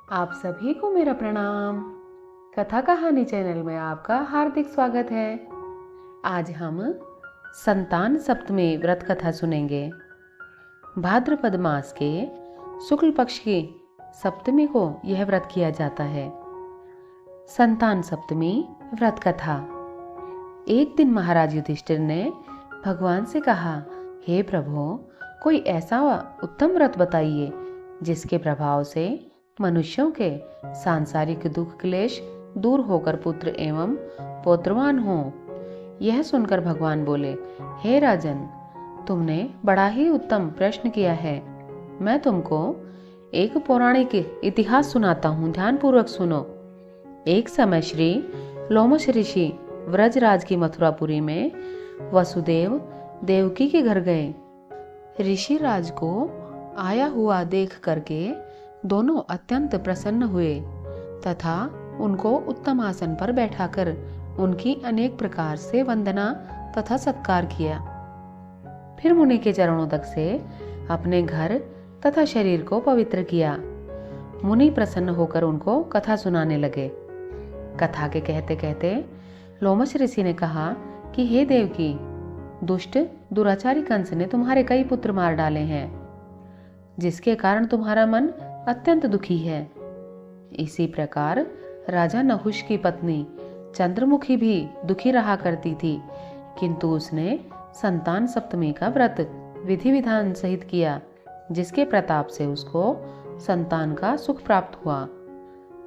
आप सभी को मेरा प्रणाम। कथा कहानी चैनल में आपका हार्दिक स्वागत है। आज हम संतान सप्तमी व्रत कथा सुनेंगे। भाद्रपद मास के शुक्ल पक्ष की सप्तमी को यह व्रत किया जाता है। संतान सप्तमी व्रत कथा। एक दिन महाराज युधिष्ठिर ने भगवान से कहा, हे प्रभु, कोई ऐसा उत्तम व्रत बताइए जिसके प्रभाव से मनुष्यों के सांसारिक दुख क्लेश दूर होकर पुत्र एवं पौत्रवान हो। यह सुनकर भगवान बोले, हे राजन, तुमने बड़ा ही उत्तम प्रश्न किया है। मैं तुमको एक पौराणिक इतिहास सुनाता हूँ, ध्यानपूर्वक सुनो। एक समय श्री लोमश ऋषि व्रजराज की मथुरापुरी में वसुदेव देवकी के घर गए। ऋषि राज को आया हुआ देख करके दोनों अत्यंत प्रसन्न हुए तथा उनको उत्तम आसन पर बैठाकर उनकी अनेक प्रकार से वंदना तथा सत्कार किया। फिर मुनि के चरणों तक से अपने घर तथा शरीर को पवित्र किया। मुनि प्रसन्न होकर उनको कथा सुनाने लगे। कथा के कहते कहते लोमश ऋषि ने कहा कि हे देवकी, दुष्ट दुराचारी कंस ने तुम्हारे कई पुत्र मार डाले हैं, जिसके कारण तुम्हारा मन अत्यंत दुखी है। इसी प्रकार राजा नहुष की पत्नी चंद्रमुखी भी दुखी रहा करती थी, किंतु उसने संतान सप्तमी का व्रत विधि विधान सहित किया, जिसके प्रताप से उसको संतान का सुख प्राप्त हुआ।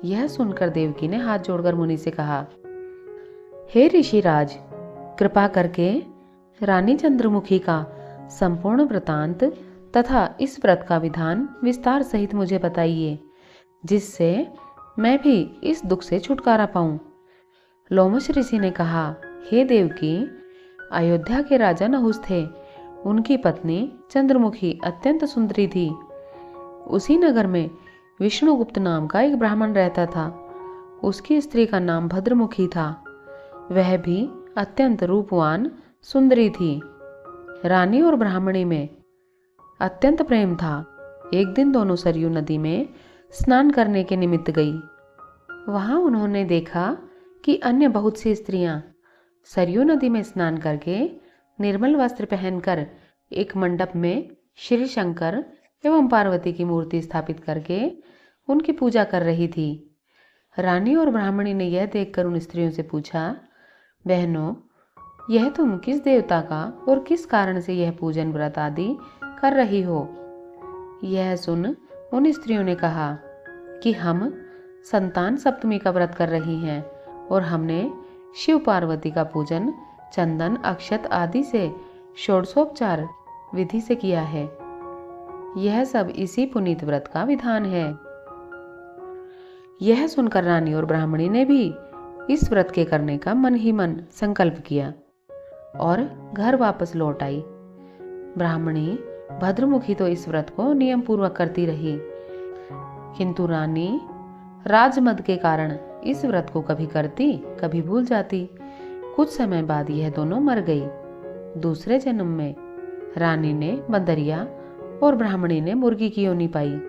यह सुनकर देवकी ने हाथ जोड़कर मुनि से कहा, हे ऋषिराज, कृपा करके रानी चंद्रमुखी का संपूर्ण वृतांत तथा इस व्रत का विधान विस्तार सहित मुझे बताइए, जिससे मैं भी इस दुख से छुटकारा पाऊं। लोमश ऋषि ने कहा, हे देवकी, अयोध्या के राजा नहुष थे। उनकी पत्नी चंद्रमुखी अत्यंत सुंदरी थी। उसी नगर में विष्णुगुप्त नाम का एक ब्राह्मण रहता था। उसकी स्त्री का नाम भद्रमुखी था। वह भी अत्यंत रूपवान सुंदरी थी। रानी और ब्राह्मणी में अत्यंत प्रेम था। एक दिन दोनों सरयू नदी में स्नान करने के निमित्त गई। वहां उन्होंने देखा कि अन्य बहुत सी स्त्रियां सरयू नदी में स्नान करके निर्मल वस्त्र पहनकर एक मंडप में श्री शंकर एवं पार्वती की मूर्ति स्थापित करके उनकी पूजा कर रही थी। रानी और ब्राह्मणी ने यह देखकर उन स्त्रियों से पूछा, बहनों, यह तुम किस देवता का और किस कारण से यह पूजन व्रत आदि कर रही हो? यह सुन उन स्त्रियों ने कहा कि हम संतान सप्तमी का व्रत कर रही हैं और हमने शिव पार्वती का पूजन चंदन अक्षत आदि से षोडशोपचार विधि से किया है। यह सब इसी पुनीत व्रत का विधान है। यह सुनकर रानी और ब्राह्मणी ने भी इस व्रत के करने का मन ही मन संकल्प किया और घर वापस लौट आई। ब्राह्मणी भद्रमुखी तो इस व्रत को नियम पूर्वक करती रही, किंतु रानी राजमद के कारण इस व्रत को कभी करती कभी भूल जाती। कुछ समय बाद यह दोनों मर गई। दूसरे जन्म में रानी ने बंदरिया और ब्राह्मणी ने मुर्गी की योनि पाई।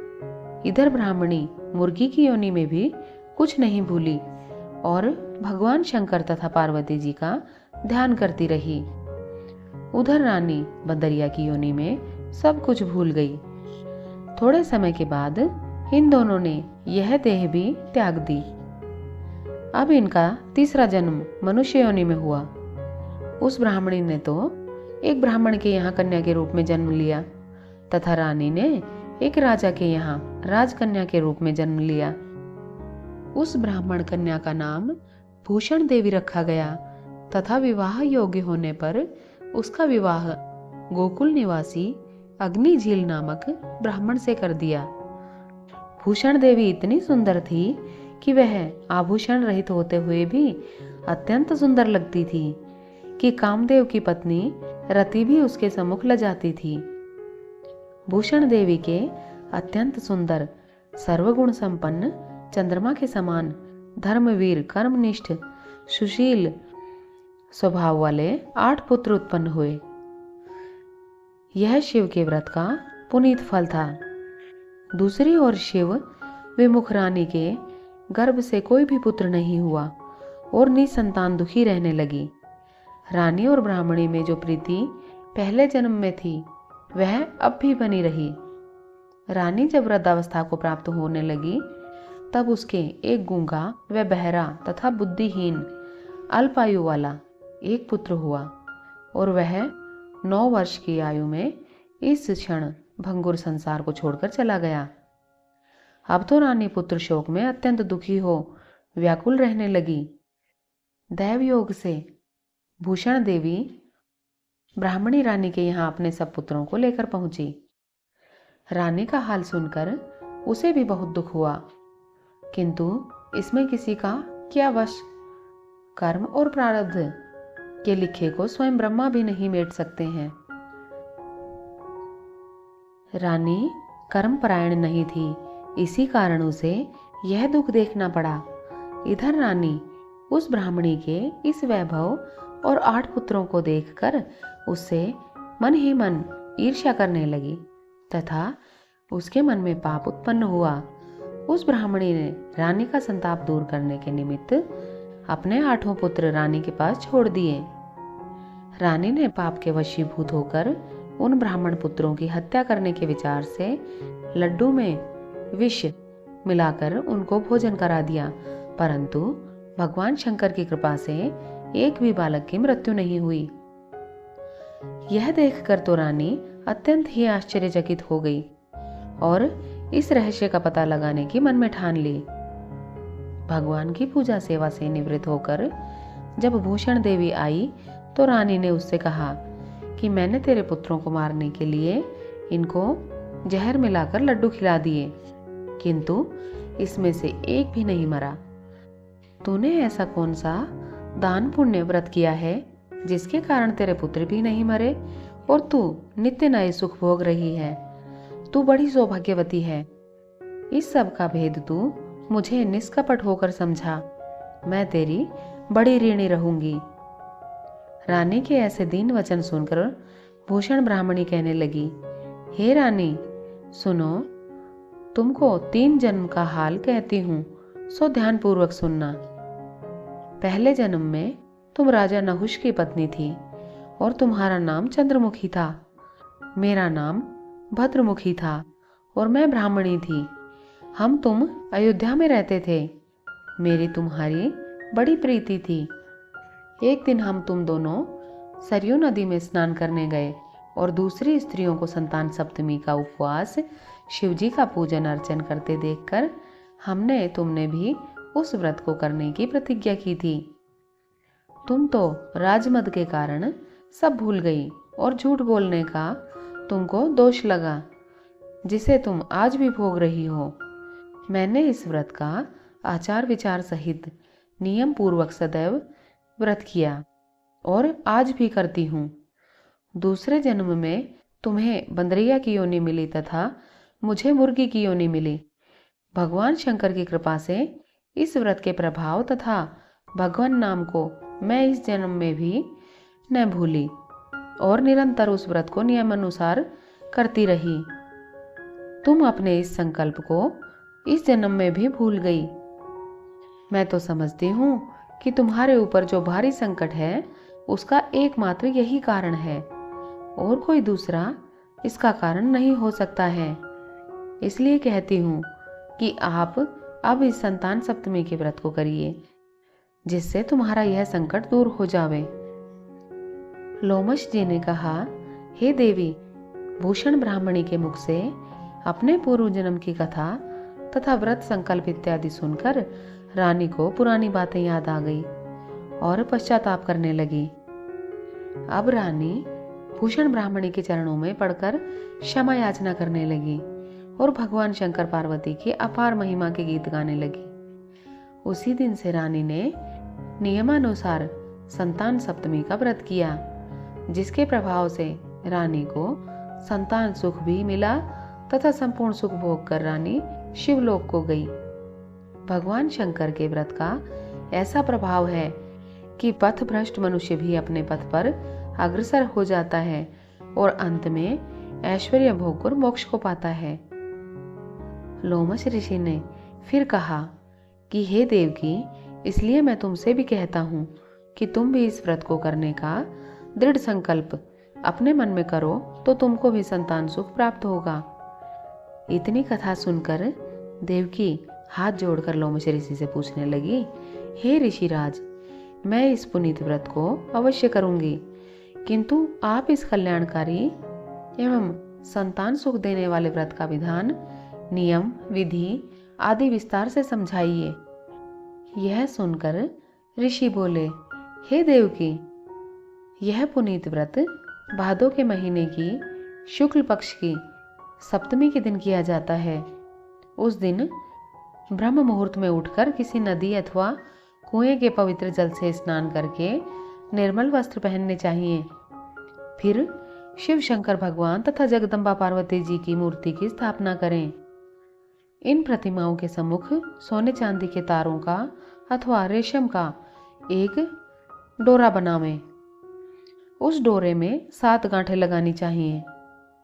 इधर ब्राह्मणी मुर्गी की योनि में भी कुछ नहीं भूली और भगवान शंकर तथा पार्वती जी का ध्यान करती रही। उधर रानी बंदरिया की योनि में सब कुछ भूल गई। थोड़े समय के बाद इन दोनों ने यह देह भी त्याग दी। अब इनका तीसरा जन्म मनुष्य योनि में हुआ। उस ब्राह्मणी ने तो एक ब्राह्मण के यहाँ कन्या के रूप में जन्म लिया तथा रानी ने एक राजा के यहाँ राजकन्या के रूप में जन्म लिया। उस ब्राह्मण कन्या का नाम भूषण देवी रखा गया तथा विवाह योग्य होने पर उसका विवाह गोकुल निवासी अग्नि झील नामक ब्राह्मण से कर दिया। भूषण देवी इतनी सुंदर थी कि वह आभूषण रहित होते हुए भी अत्यंत सुंदर लगती थी कि कामदेव की पत्नी रति भी उसके सम्मुख लजाती थी। भूषण देवी के अत्यंत सुंदर सर्वगुण संपन्न चंद्रमा के समान धर्मवीर कर्मनिष्ठ सुशील स्वभाव वाले 8 पुत्र उत्पन्न हुए। यह शिव के व्रत का पुनीत फल था। दूसरी ओर शिव विमुख रानी के गर्भ से कोई भी पुत्र नहीं हुआ और निसंतान दुखी रहने लगी। रानी और ब्राह्मणी में जो प्रीति पहले जन्म में थी वह अब भी बनी रही। रानी जब वृद्धावस्था को प्राप्त होने लगी तब उसके एक गूंगा व बहरा तथा बुद्धिहीन अल्पायु वाला एक पुत्र हुआ और वह 9 वर्ष की आयु में इस क्षण भंगुर संसार को छोड़कर चला गया। अब तो रानी पुत्र शोक में अत्यंत दुखी हो व्याकुल रहने लगी। दैव योग से भूषण देवी ब्राह्मणी रानी के यहाँ अपने सब पुत्रों को लेकर पहुंची। रानी का हाल सुनकर उसे भी बहुत दुख हुआ, किंतु इसमें किसी का क्या वश। कर्म और प्रारब्ध के लिखे को स्वयं ब्रह्मा भी नहीं मेट सकते हैं। रानी कर्मपरायण नहीं थी, इसी कारण उसे यह दुख देखना पड़ा। इधर रानी उस ब्राह्मणी के इस वैभव और 8 पुत्रों को देखकर उससे मन ही मन ईर्ष्या करने लगी तथा उसके मन में पाप उत्पन्न हुआ। उस ब्राह्मणी ने रानी का संताप दूर करने के निमित्त अपने 8 पुत्र रानी के पास छोड़ दिए। रानी ने पाप के वशीभूत होकर उन ब्राह्मण पुत्रों की हत्या करने के विचार से लड्डू में विष मिलाकर उनको भोजन करा दिया, परंतु भगवान शंकर की कृपा से एक भी बालक की मृत्यु नहीं हुई। यह देखकर तो रानी अत्यंत ही आश्चर्यचकित हो गई और इस रहस्य का पता लगाने की मन में ठान ली। भगवान की पूजा सेवा से निवृत्त होकर जब भूषण देवी आई तो रानी ने उससे कहा कि मैंने तेरे पुत्रों को मारने के लिए इनको जहर मिलाकर लड्डू खिला दिए, किंतु इसमें से एक भी नहीं मरा। तूने ऐसा कौन सा दान पुण्य व्रत किया है जिसके कारण तेरे पुत्र भी नहीं मरे और तू नित्य नए सुख भोग रही है? तू बड़ी सौभाग्यवती है। इस सब का भेद तू मुझे निष्कपट होकर समझा। मैं तेरी बड़ी ऋणी रहूंगी। रानी के ऐसे दीन वचन सुनकर भूषण ब्राह्मणी कहने लगी, हे रानी सुनो, तुमको 3 जन्म का हाल कहती हूँ, सो ध्यान पूर्वक सुनना। पहले जन्म में तुम राजा नहुष की पत्नी थी और तुम्हारा नाम चंद्रमुखी था। मेरा नाम भद्रमुखी था और मैं ब्राह्मणी थी। हम तुम अयोध्या में रहते थे। मेरी तुम्हारी बड़ी प्रीति थी। एक दिन हम तुम दोनों सरयू नदी में स्नान करने गए और दूसरी स्त्रियों को संतान सप्तमी का उपवास शिवजी का पूजन अर्चन करते देखकर हमने तुमने भी उस व्रत को करने की प्रतिज्ञा की थी। तुम तो राजमद के कारण सब भूल गई और झूठ बोलने का तुमको दोष लगा, जिसे तुम आज भी भोग रही हो। मैंने इस व्रत का आचार विचार सहित नियम पूर्वक सदैव व्रत किया और आज भी करती हूँ। दूसरे जन्म में तुम्हें बंदरिया की योनि मिली तथा मुझे मुर्गी की योनि मिली। भगवान शंकर की कृपा से इस व्रत के प्रभाव तथा भगवान नाम को मैं इस जन्म में भी न भूली और निरंतर उस व्रत को नियमानुसार करती रही। तुम अपने इस संकल्प को इस जन्म में भी भूल गई। मैं तो समझती हूँ कि तुम्हारे ऊपर जो भारी संकट है उसका एकमात्र यही कारण है और कोई दूसरा इसका कारण नहीं हो सकता है। इसलिए कहती हूँ कि आप अब इस संतान सप्तमी के व्रत को करिए, जिससे तुम्हारा यह संकट दूर हो जावे। लोमश जी ने कहा, हे देवी, भूषण ब्राह्मणी के मुख से अपने पूर्व जन्म की कथा तथा व्रत संकल्प इत्यादि सुनकर रानी को पुरानी बातें याद आ गई और पश्चाताप करने लगी। अब रानी भूषण ब्राह्मणी के चरणों में पड़कर क्षमा याचना करने लगी और भगवान शंकर पार्वती की अपार महिमा के गीत गाने लगी। उसी दिन से रानी ने नियमानुसार संतान सप्तमी का व्रत किया, जिसके प्रभाव से रानी को संतान सुख भी मिला तथा संपूर्ण सुख भोग कर रानी शिवलोक को गई। भगवान शंकर के व्रत का ऐसा प्रभाव है कि पथ भ्रष्ट मनुष्य भी अपने पथ पर अग्रसर हो जाता है और अंत में ऐश्वर्य भोग कर मोक्ष को पाता है। लोमश ऋषि ने फिर कहा कि हे देवकी, इसलिए मैं तुमसे भी कहता हूँ कि तुम भी इस व्रत को करने का दृढ़ संकल्प अपने मन में करो तो तुमको भी संतान सुख प्राप्त होगा। इतनी कथा सुनकर देवकी हाथ जोड़कर लोमश ऋषि से पूछने लगी, हे ऋषिराज, मैं इस पुनीत व्रत को अवश्य करूंगी, किंतु आप इस कल्याणकारी एवं संतान सुख देने वाले व्रत का विधान, नियम, विधि आदि विस्तार से समझाइए। यह सुनकर ऋषि बोले, हे देवकी, यह पुनीत व्रत भादों के महीने की शुक्ल पक्ष की सप्तमी के दिन किया जाता है। उस दिन ब्रह्म मुहूर्त में उठकर किसी नदी अथवा कुएं के पवित्र जल से स्नान करके निर्मल वस्त्र पहनने चाहिए। फिर शिव शंकर भगवान तथा जगदम्बा पार्वती जी की मूर्ति की स्थापना करें। इन प्रतिमाओं के सम्मुख सोने चांदी के तारों का अथवा रेशम का एक डोरा बनावें। उस डोरे में 7 गांठें लगानी चाहिए।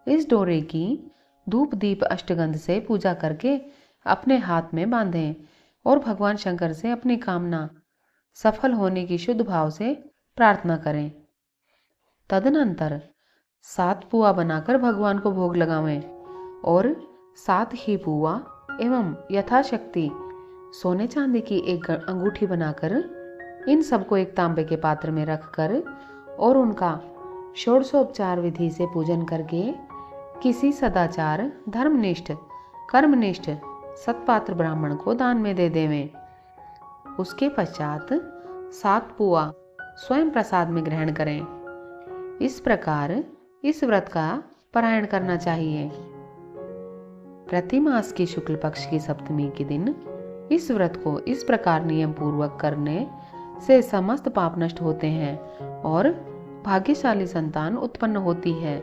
इस डोरे की धूप दीप अष्टगंध से पूजा करके अपने हाथ में बांधें और भगवान शंकर से अपनी कामना सफल होने की शुद्ध भाव से प्रार्थना करें। तदनंतर 7 पुआ बनाकर भगवान को भोग लगावें और 7 ही पुआ एवं यथाशक्ति सोने चांदी की एक अंगूठी बनाकर इन सबको एक तांबे के पात्र में रखकर और उनका षोडशोपचार विधि से पूजन करके किसी सदाचार, धर्मनिष्ठ, कर्मनिष्ठ सत्पात्र ब्राह्मण को दान में दे देवें। उसके पश्चात 7 पुआ स्वयं प्रसाद में ग्रहण करें। इस प्रकार इस व्रत का पारायण करना चाहिए। प्रति मास की शुक्ल पक्ष की सप्तमी के दिन इस व्रत को इस प्रकार नियम पूर्वक करने से समस्त पाप नष्ट होते हैं और भाग्यशाली संतान उत्पन्न होती है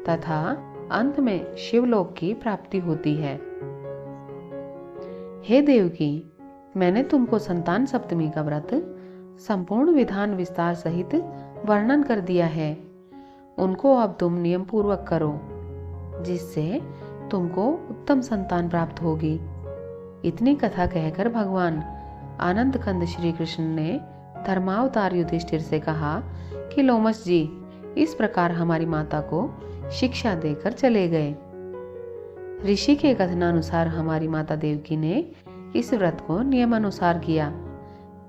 तथा अंत में शिवलोक की प्राप्ति होती है। हे देवकी, मैंने तुमको संतान सप्तमी का व्रत संपूर्ण विधान विस्तार सहित वर्णन कर दिया है। उनको अब तुम नियम पूर्वक करो, जिससे तुमको उत्तम संतान प्राप्त होगी। इतनी कथा कहकर भगवान आनंद कंद श्री कृष्ण ने धर्मावतार युधिष्ठिर से कहा कि लोमश जी इस प्रकार हमारी माता को शिक्षा देकर चले गए। ऋषि के कथनानुसार हमारी माता देवकी ने इस व्रत को नियमानुसार किया,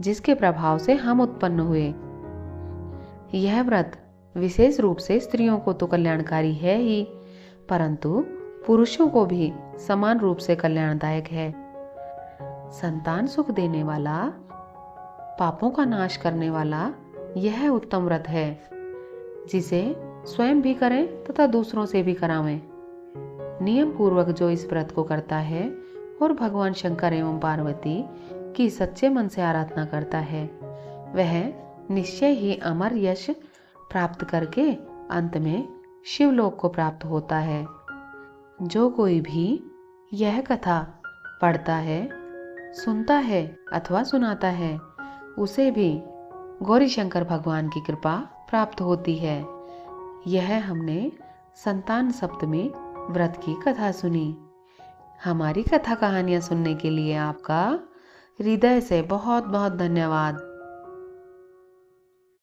जिसके प्रभाव से हम उत्पन्न हुए। यह व्रत विशेष रूप से स्त्रियों को तो कल्याणकारी है ही, परंतु पुरुषों को भी समान रूप से कल्याणदायक है। संतान सुख देने वाला, पापों का नाश करने वाला यह उत्तम व्रत है, जिसे स्वयं भी करें तथा दूसरों से भी करावें। नियम पूर्वक जो इस व्रत को करता है और भगवान शंकर एवं पार्वती की सच्चे मन से आराधना करता है, वह निश्चय ही अमर यश प्राप्त करके अंत में शिवलोक को प्राप्त होता है। जो कोई भी यह कथा पढ़ता है, सुनता है अथवा सुनाता है, उसे भी गौरी शंकर भगवान की कृपा प्राप्त होती है। यह हमने संतान सप्तमी व्रत की कथा सुनी। हमारी कथा कहानियाँ सुनने के लिए आपका हृदय से बहुत बहुत धन्यवाद।